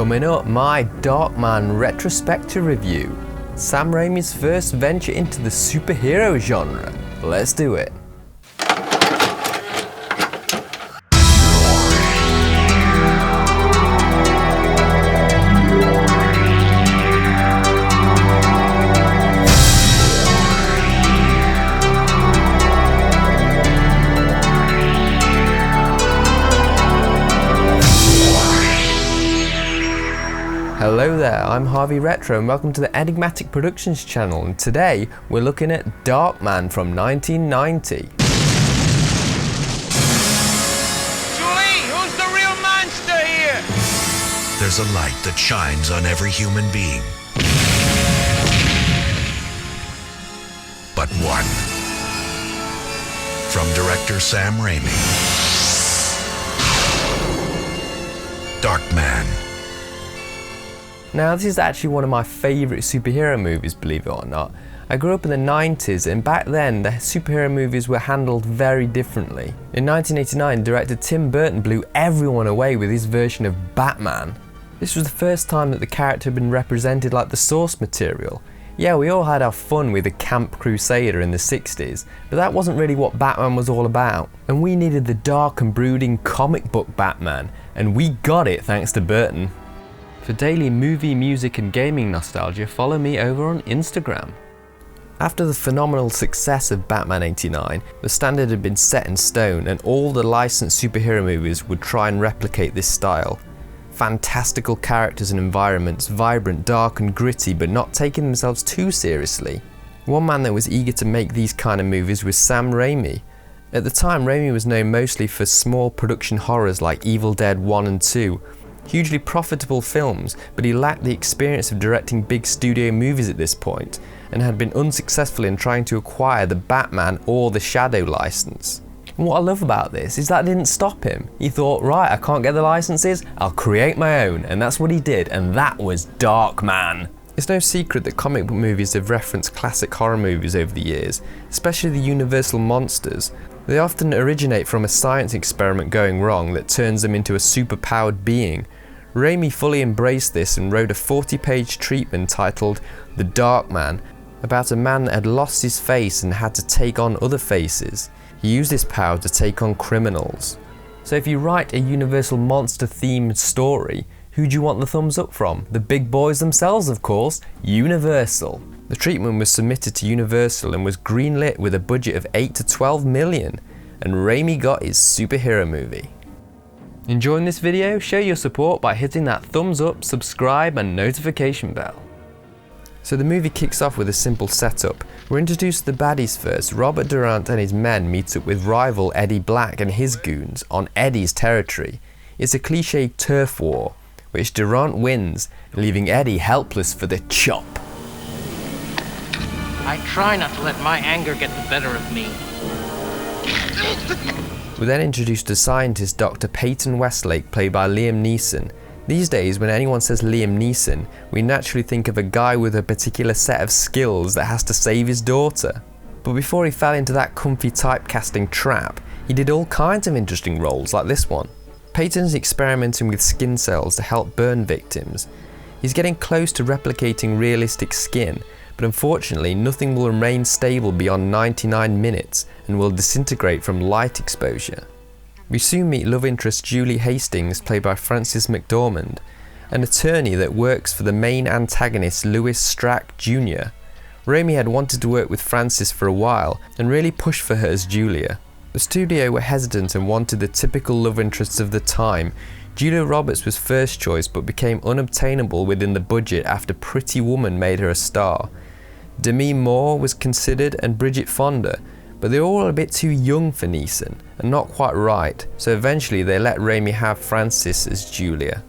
Coming up, my Darkman retrospective review. Sam Raimi's first venture into the superhero genre. Let's do it. Hello there, I'm Harvey Retro and welcome to the Enigmatic Productions channel, and today we're looking at Darkman from 1990. Julie, who's the real monster here? There's a light that shines on every human being. But one. From director Sam Raimi. Darkman. Now, this is actually one of my favourite superhero movies, believe it or not. I grew up in the 90s, and back then the superhero movies were handled very differently. In 1989, director Tim Burton blew everyone away with his version of Batman. This was the first time that the character had been represented like the source material. Yeah, we all had our fun with the camp crusader in the 60s, but that wasn't really what Batman was all about. And we needed the dark and brooding comic book Batman, and we got it thanks to Burton. For daily movie, music and gaming nostalgia, follow me over on Instagram. After the phenomenal success of Batman '89, the standard had been set in stone and all the licensed superhero movies would try and replicate this style. Fantastical characters and environments, vibrant, dark and gritty, but not taking themselves too seriously. One man that was eager to make these kind of movies was Sam Raimi. At the time, Raimi was known mostly for small production horrors like Evil Dead 1 and 2, hugely profitable films, but he lacked the experience of directing big studio movies at this point, and had been unsuccessful in trying to acquire the Batman or the Shadow license. And what I love about this is that didn't stop him. He thought, right, I can't get the licenses, I'll create my own, and that's what he did, and that was Darkman. It's no secret that comic book movies have referenced classic horror movies over the years, especially the Universal monsters. They often originate from a science experiment going wrong that turns them into a superpowered being. Raimi fully embraced this and wrote a 40-page treatment titled The Darkman, about a man that had lost his face and had to take on other faces. He used this power to take on criminals. So if you write a Universal monster-themed story, who do you want the thumbs up from? The big boys themselves, of course, Universal. The treatment was submitted to Universal and was greenlit with a budget of 8 to 12 million, and Raimi got his superhero movie. Enjoying this video? Show your support by hitting that thumbs up, subscribe and notification bell. So the movie kicks off with a simple setup. We're introduced to the baddies first. Robert Durant and his men meet up with rival Eddie Black and his goons on Eddie's territory. It's a cliche turf war, which Durant wins, leaving Eddie helpless for the chop. I try not to let my anger get the better of me. We're then introduced to scientist Dr. Peyton Westlake, played by Liam Neeson. These days, when anyone says Liam Neeson, we naturally think of a guy with a particular set of skills that has to save his daughter. But before he fell into that comfy typecasting trap, he did all kinds of interesting roles like this one. Peyton's experimenting with skin cells to help burn victims. He's getting close to replicating realistic skin, but unfortunately nothing will remain stable beyond 99 minutes and will disintegrate from light exposure. We soon meet love interest Julie Hastings, played by Frances McDormand, an attorney that works for the main antagonist Louis Strack Jr. Raimi had wanted to work with Frances for a while and really pushed for her as Julia. The studio were hesitant and wanted the typical love interests of the time. Julia Roberts was first choice but became unobtainable within the budget after Pretty Woman made her a star. Demi Moore was considered and Bridget Fonda, but they were all a bit too young for Neeson and not quite right, so eventually they let Raimi have Frances as Julia.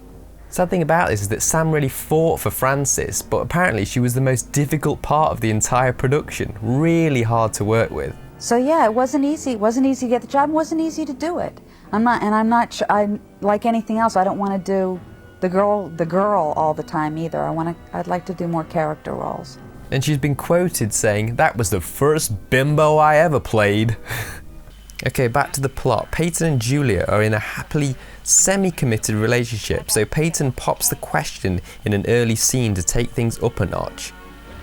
Sad thing about this is that Sam really fought for Frances, but apparently she was the most difficult part of the entire production, really hard to work with. So yeah, it wasn't easy. It wasn't easy to get the job. It wasn't easy to do it. I'm not like anything else. I don't want to do the girl all the time either. I'd like to do more character roles. And she's been quoted saying, "That was the first bimbo I ever played." Okay, back to the plot. Peyton and Julia are in a happily semi-committed relationship, so Peyton pops the question in an early scene to take things up a notch.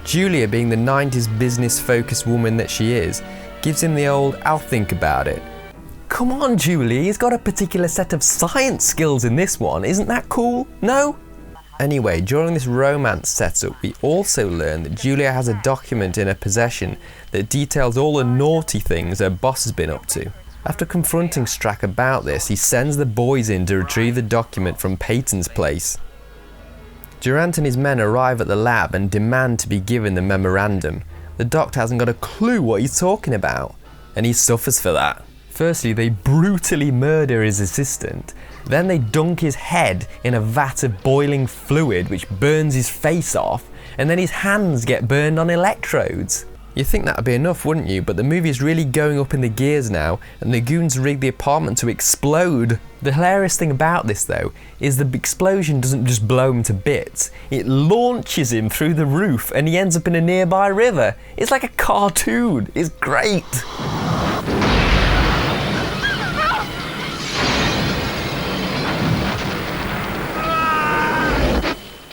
Julia, being the 90s business-focused woman that she is, gives him the old, "I'll think about it." Come on, Julie, he's got a particular set of science skills in this one. Isn't that cool? No? Anyway, during this romance setup, we also learn that Julia has a document in her possession that details all the naughty things her boss has been up to. After confronting Strack about this, he sends the boys in to retrieve the document from Peyton's place. Durant and his men arrive at the lab and demand to be given the memorandum. The doctor hasn't got a clue what he's talking about, and he suffers for that. Firstly, they brutally murder his assistant. Then they dunk his head in a vat of boiling fluid which burns his face off, and then his hands get burned on electrodes. You'd think that'd be enough, wouldn't you? But the movie is really going up in the gears now, and the goons rig the apartment to explode. The hilarious thing about this, though, is the explosion doesn't just blow him to bits. It launches him through the roof, and he ends up in a nearby river. It's like a cartoon. It's great.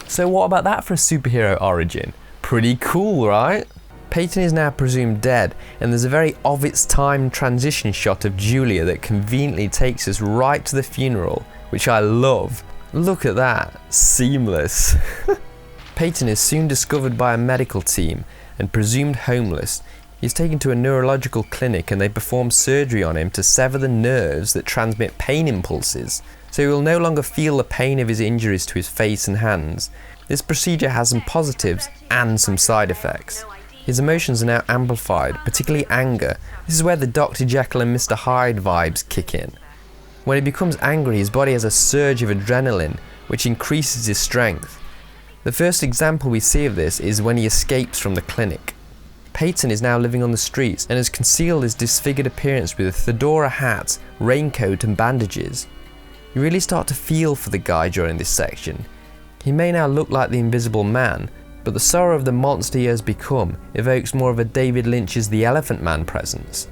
So what about that for a superhero origin? Pretty cool, right? Peyton is now presumed dead, and there's a very of its time transition shot of Julia that conveniently takes us right to the funeral, which I love. Look at that, seamless. Peyton is soon discovered by a medical team and presumed homeless. He's taken to a neurological clinic and they perform surgery on him to sever the nerves that transmit pain impulses, so he will no longer feel the pain of his injuries to his face and hands. This procedure has some positives and some side effects. His emotions are now amplified, particularly anger. This is where the Dr. Jekyll and Mr. Hyde vibes kick in. When he becomes angry, his body has a surge of adrenaline, which increases his strength. The first example we see of this is when he escapes from the clinic. Peyton is now living on the streets and has concealed his disfigured appearance with a fedora hat, raincoat and bandages. You really start to feel for the guy during this section. He may now look like the Invisible Man, but the sorrow of the monster he has become evokes more of a David Lynch's The Elephant Man presence.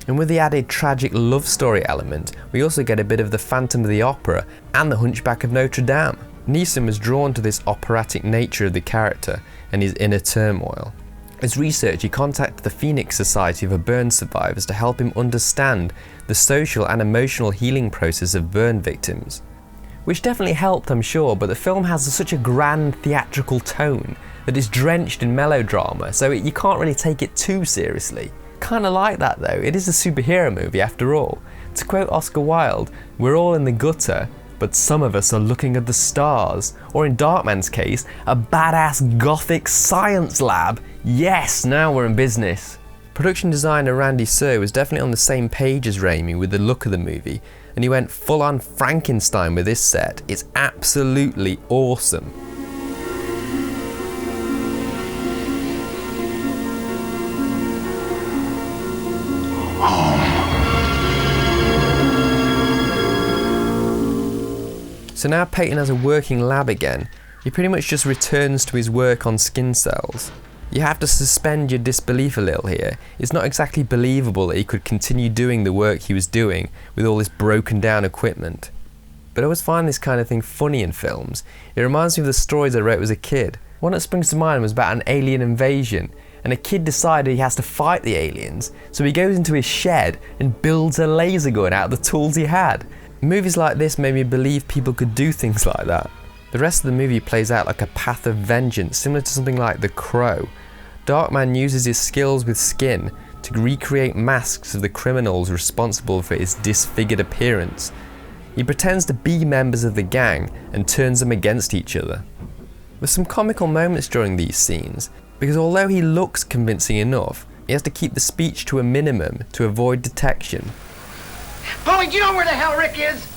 And with the added tragic love story element, we also get a bit of the Phantom of the Opera and the Hunchback of Notre Dame. Neeson was drawn to this operatic nature of the character and his inner turmoil. As research, he contacted the Phoenix Society for Burn Survivors to help him understand the social and emotional healing process of burn victims. Which definitely helped, I'm sure, but the film has such a grand theatrical tone that it's drenched in melodrama, so you can't really take it too seriously. Kinda like that though, it is a superhero movie after all. To quote Oscar Wilde, "We're all in the gutter, but some of us are looking at the stars." Or in Darkman's case, a badass gothic science lab. Yes, now we're in business. Production designer Randy Sir was definitely on the same page as Raimi with the look of the movie, and he went full on Frankenstein with this set. It's absolutely awesome. So now Peyton has a working lab again. He pretty much just returns to his work on skin cells. You have to suspend your disbelief a little here. It's not exactly believable that he could continue doing the work he was doing with all this broken down equipment. But I always find this kind of thing funny in films. It reminds me of the stories I wrote as a kid. One that springs to mind was about an alien invasion, and a kid decided he has to fight the aliens, so he goes into his shed and builds a laser gun out of the tools he had. Movies like this made me believe people could do things like that. The rest of the movie plays out like a path of vengeance, similar to something like The Crow. Darkman uses his skills with skin to recreate masks of the criminals responsible for his disfigured appearance. He pretends to be members of the gang and turns them against each other. There's some comical moments during these scenes, because although he looks convincing enough, he has to keep the speech to a minimum to avoid detection. Paulie, do you know where the hell Rick is?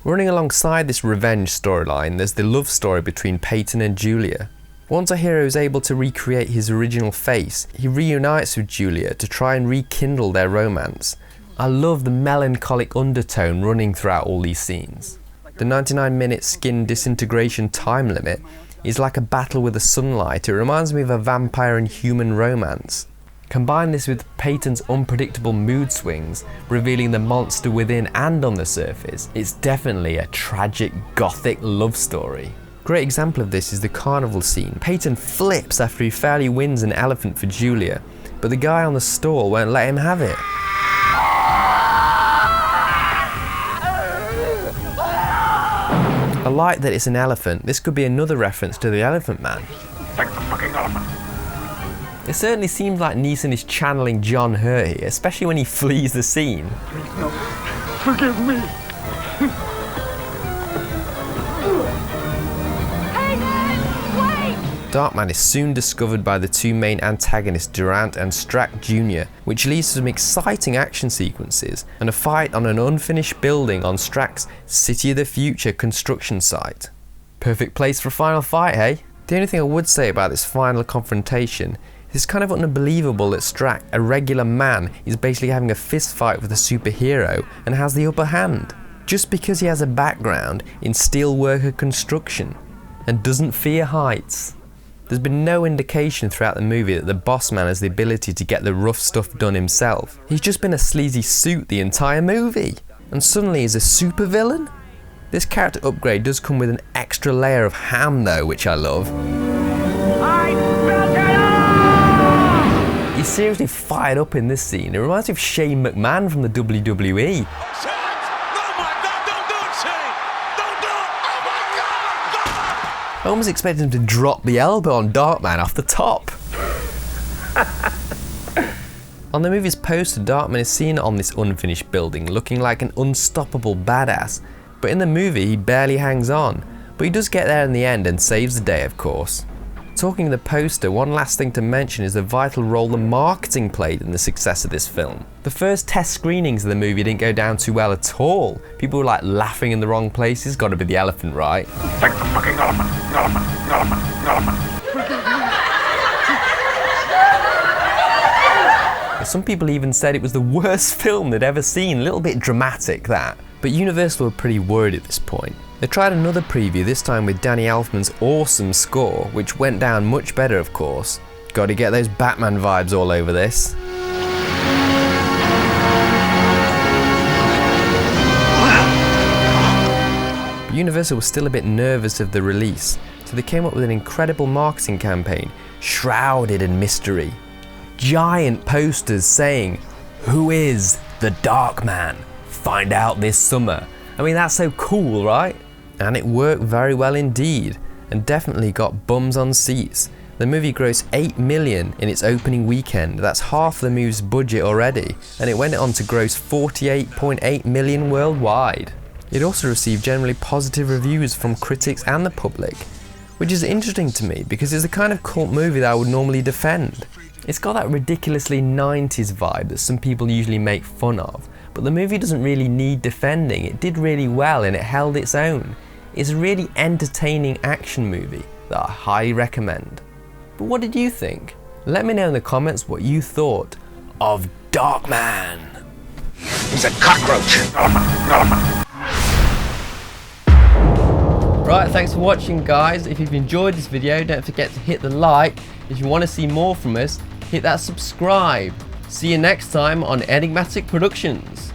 Running alongside this revenge storyline, there's the love story between Peyton and Julia. Once our hero is able to recreate his original face, he reunites with Julia to try and rekindle their romance. I love the melancholic undertone running throughout all these scenes. The 99-minute skin disintegration time limit is like a battle with the sunlight. It reminds me of a vampire and human romance. Combine this with Peyton's unpredictable mood swings, revealing the monster within and on the surface. It's definitely a tragic, gothic love story. Great example of this is the carnival scene. Peyton flips after he fairly wins an elephant for Julia, but the guy on the stall won't let him have it. I like that it's an elephant. This could be another reference to the Elephant Man. Take the fucking elephant. It certainly seems like Neeson is channeling John Hurt here, especially when he flees the scene. No, forgive me. Darkman is soon discovered by the two main antagonists, Durant and Strack Jr., which leads to some exciting action sequences and a fight on an unfinished building on Strack's City of the Future construction site. Perfect place for a final fight, hey? The only thing I would say about this final confrontation, it's kind of unbelievable that Strack, a regular man, is basically having a fist fight with a superhero and has the upper hand, just because he has a background in steelworker construction and doesn't fear heights. There's been no indication throughout the movie that the boss man has the ability to get the rough stuff done himself. He's just been a sleazy suit the entire movie, and suddenly he's a supervillain? This character upgrade does come with an extra layer of ham though, which I love. He's seriously fired up in this scene. It reminds me of Shane McMahon from the WWE. I almost expected him to drop the elbow on Darkman off the top. On the movie's poster, Darkman is seen on this unfinished building looking like an unstoppable badass, but in the movie he barely hangs on, but he does get there in the end and saves the day, of course. Talking of the poster, one last thing to mention is the vital role the marketing played in the success of this film. The first test screenings of the movie didn't go down too well at all. People were like laughing in the wrong places. Gotta be the elephant, right? Take the fucking elephant. Some people even said it was the worst film they'd ever seen. A little bit dramatic, that. But Universal were pretty worried at this point. They tried another preview, this time with Danny Elfman's awesome score, which went down much better, of course. Gotta get those Batman vibes all over this. But Universal was still a bit nervous of the release, so they came up with an incredible marketing campaign, shrouded in mystery. Giant posters saying, "Who is the Darkman? Find out this summer." I mean, that's so cool, right? And it worked very well indeed, and definitely got bums on seats. The movie grossed $8 million in its opening weekend. That's half the movie's budget already, and it went on to gross $48.8 million worldwide. It also received generally positive reviews from critics and the public, which is interesting to me because it's the kind of cult movie that I would normally defend. It's got that ridiculously 90s vibe that some people usually make fun of, but the movie doesn't really need defending. It did really well and it held its own. It's a really entertaining action movie that I highly recommend. But what did you think? Let me know in the comments what you thought of Darkman. He's a cockroach. Right, thanks for watching, guys. If you've enjoyed this video, don't forget to hit the like. If you want to see more from us, hit that subscribe. See you next time on Enigmatic Productions.